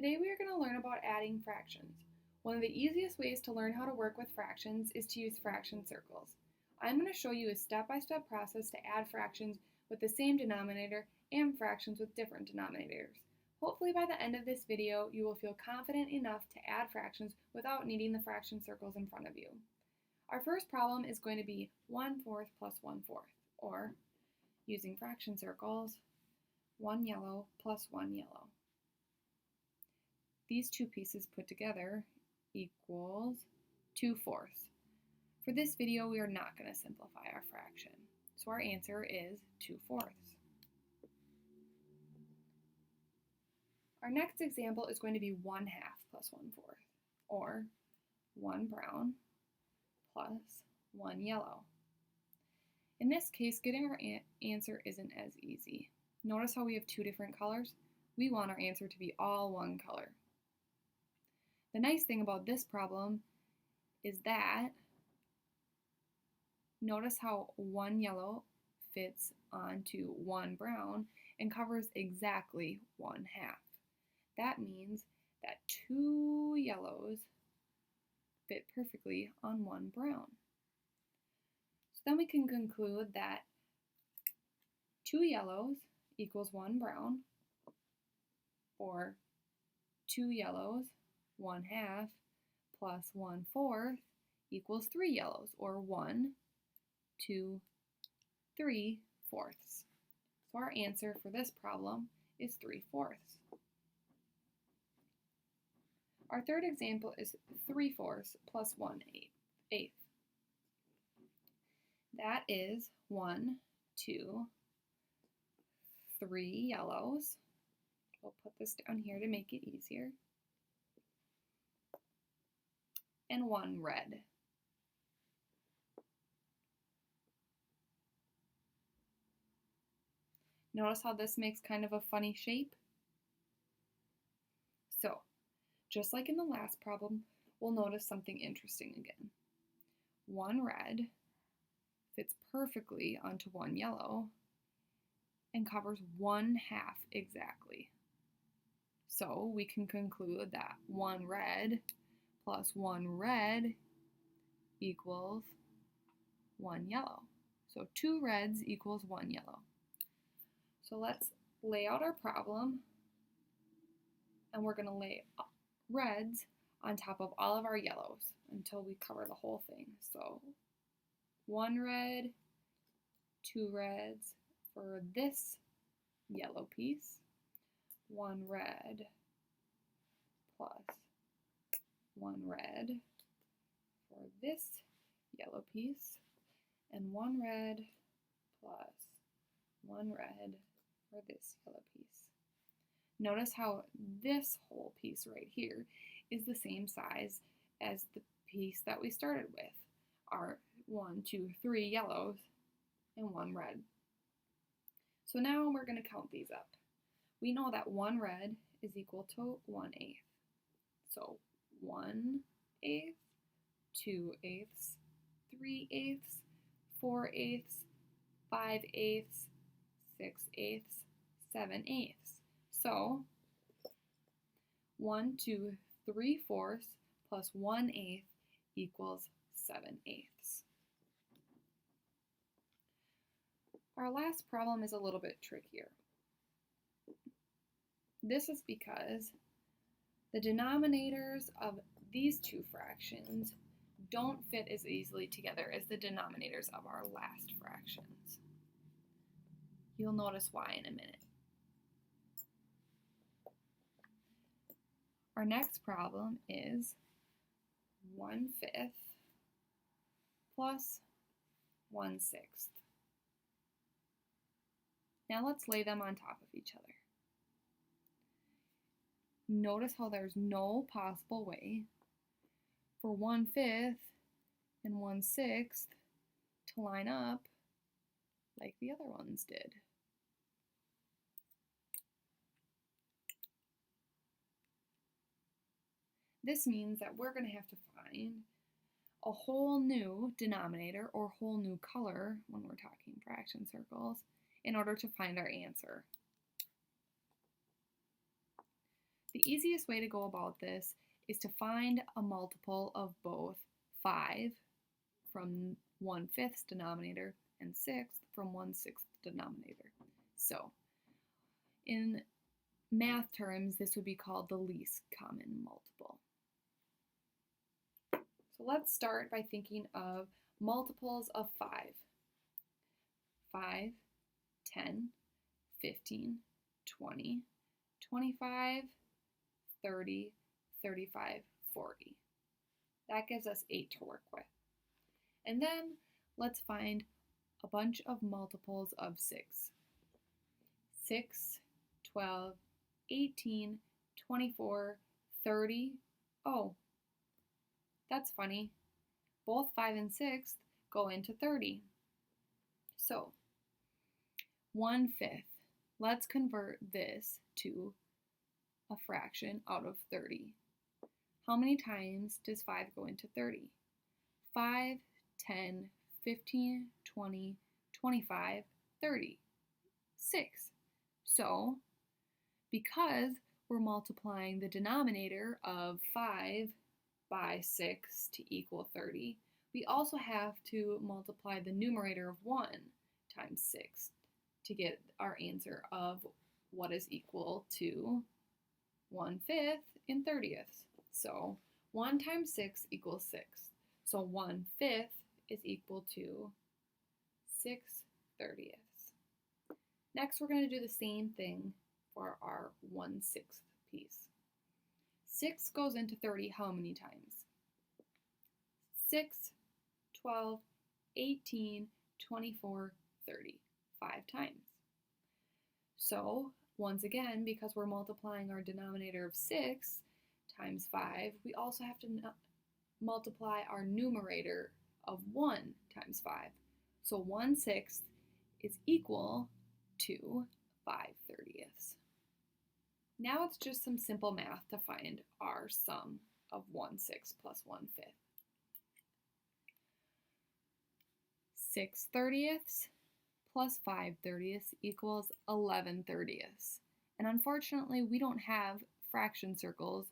Today we are going to learn about adding fractions. One of the easiest ways to learn how to work with fractions is to use fraction circles. I'm going to show you a step-by-step process to add fractions with the same denominator and fractions with different denominators. Hopefully by the end of this video you will feel confident enough to add fractions without needing the fraction circles in front of you. Our first problem is going to be 1/4 plus 1/4, or using fraction circles, 1 yellow plus 1 yellow. These two pieces put together equals 2/4. For this video, we are not going to simplify our fraction, so our answer is 2/4. Our next example is going to be 1/2 plus 1/4, or 1 brown plus 1 yellow. In this case, getting our answer isn't as easy. Notice how we have two different colors? We want our answer to be all one color. The nice thing about this problem is that notice how 1 yellow fits onto 1 brown and covers exactly 1/2. That means that 2 yellows fit perfectly on 1 brown. So then we can conclude that 2 yellows equals 1 brown, or 2 yellows 1/2 plus 1/4 equals 3 yellows, or 1, 2, 3/4. So our answer for this problem is 3/4. Our third example is 3/4 plus 1/8. That is 1, 2, 3 yellows. We'll put this down here to make it easier. And 1 red. Notice how this makes kind of a funny shape? So, just like in the last problem, we'll notice something interesting again. 1 red fits perfectly onto 1 yellow and covers 1/2 exactly. So we can conclude that 1 red plus 1 red equals 1 yellow. So 2 reds equals 1 yellow. So let's lay out our problem, and we're going to lay reds on top of all of our yellows until we cover the whole thing. So 1 red, 2 reds for this yellow piece, 1 red plus 1 red for this yellow piece, and 1 red plus 1 red for this yellow piece. Notice how this whole piece right here is the same size as the piece that we started with, our 1, 2, 3 yellows and 1 red. So now we're going to count these up. We know that 1 red is equal to 1/8. So 1/8, 2/8, 3/8, 4/8, 5/8, 6/8, 7/8. So 1, 2, 3/4 plus 1/8 equals 7/8. Our last problem is a little bit trickier. This is because the denominators of these two fractions don't fit as easily together as the denominators of our last fractions. You'll notice why in a minute. Our next problem is 1/5 plus 1/6. Now let's lay them on top of each other. Notice how there's no possible way for 1/5 and 1/6 to line up like the other ones did. This means that we're going to have to find a whole new denominator or whole new color when we're talking fraction circles in order to find our answer. The easiest way to go about this is to find a multiple of both 5 from 1/5 denominator and 6 from 1/6 denominator. So in math terms, this would be called the least common multiple. So let's start by thinking of multiples of 5. 5, 10, 15, 20, 25, 30, 35, 40. That gives us 8 to work with. And then let's find a bunch of multiples of 6. 6, 12, 18, 24, 30. Oh, that's funny. Both 5 and 6 go into 30. So 1/5. Let's convert this to a fraction out of 30. How many times does 5 go into 30? 5, 10, 15, 20, 25, 30. 6. So, because we're multiplying the denominator of 5 by 6 to equal 30, we also have to multiply the numerator of 1 times 6 to get our answer of what is equal to 1/5 in 30ths. So 1 times 6 equals 6. So 1/5 is equal to 6/30ths. Next, we're going to do the same thing for our 1/6 piece. 6 goes into 30 how many times? 6, 12, 18, 24, 30. 5 times. So, once again, because we're multiplying our denominator of 6 times 5, we also have to multiply our numerator of 1 times 5. So 1/6 is equal to 5/30ths. Now it's just some simple math to find our sum of 1/6 plus 1/5. 6/30ths plus 5/30ths equals 11/30ths. And unfortunately, we don't have fraction circles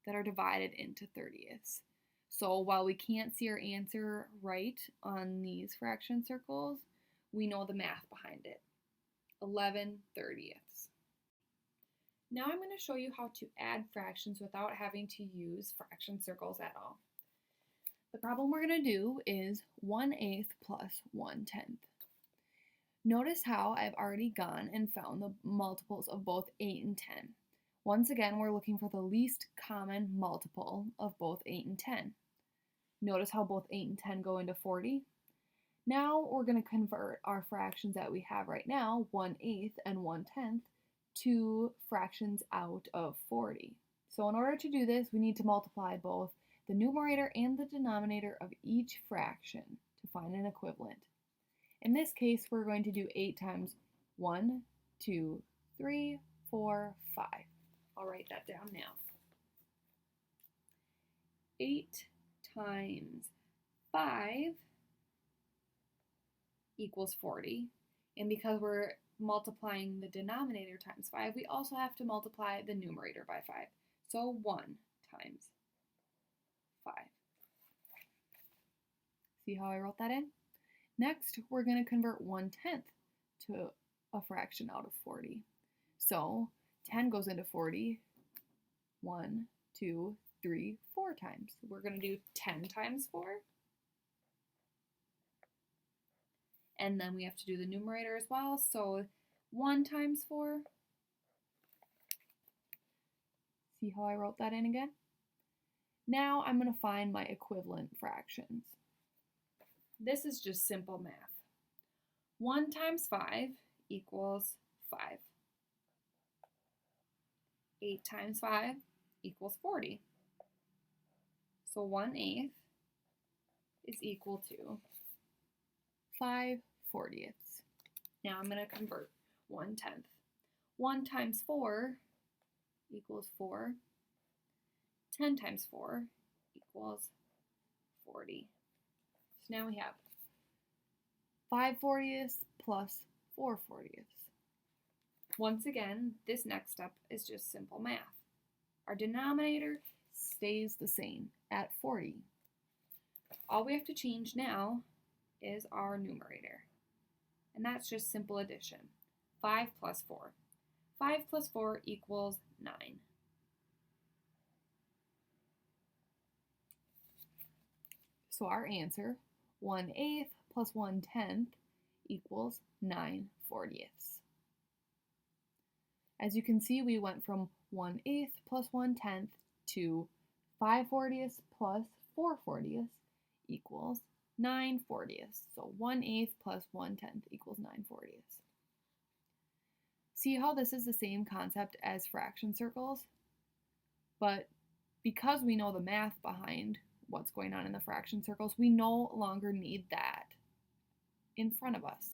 that are divided into 30ths. So while we can't see our answer right on these fraction circles, we know the math behind it. 11/30ths. Now I'm going to show you how to add fractions without having to use fraction circles at all. The problem we're going to do is 1/8 plus 1/10. Notice how I've already gone and found the multiples of both 8 and 10. Once again, we're looking for the least common multiple of both 8 and 10. Notice how both 8 and 10 go into 40. Now we're going to convert our fractions that we have right now, 1/8 and 1/10, to fractions out of 40. So in order to do this, we need to multiply both the numerator and the denominator of each fraction to find an equivalent. In this case, we're going to do 8 times 1, 2, 3, 4, 5. I'll write that down now. 8 times 5 equals 40. And because we're multiplying the denominator times 5, we also have to multiply the numerator by 5. So 1 times 5. See how I wrote that in? Next, we're going to convert 1/10 to a fraction out of 40. So 10 goes into 40 1, 2, 3, 4 times. We're going to do 10 times 4. And then we have to do the numerator as well. So 1 times 4. See how I wrote that in again? Now I'm going to find my equivalent fractions. This is just simple math. 1 times 5 equals 5. 8 times 5 equals 40. So 1/8 is equal to 5/40ths. Now I'm going to convert 1/10. 1 times 4 equals 4. 10 times 4 equals 40. So now we have 5/40ths plus 4/40ths. Once again, this next step is just simple math. Our denominator stays the same at 40. All we have to change now is our numerator, and that's just simple addition. 5 plus 4. 5 plus 4 equals 9. So our answer, 1/8 plus 1/10 equals 9/40. As you can see, we went from 1/8 plus 1/10 to 5/40 plus 4/40 equals 9/40. So 1/8 plus 1/10 equals 9/40. See how this is the same concept as fraction circles? But because we know the math behind what's going on in the fraction circles, we no longer need that in front of us.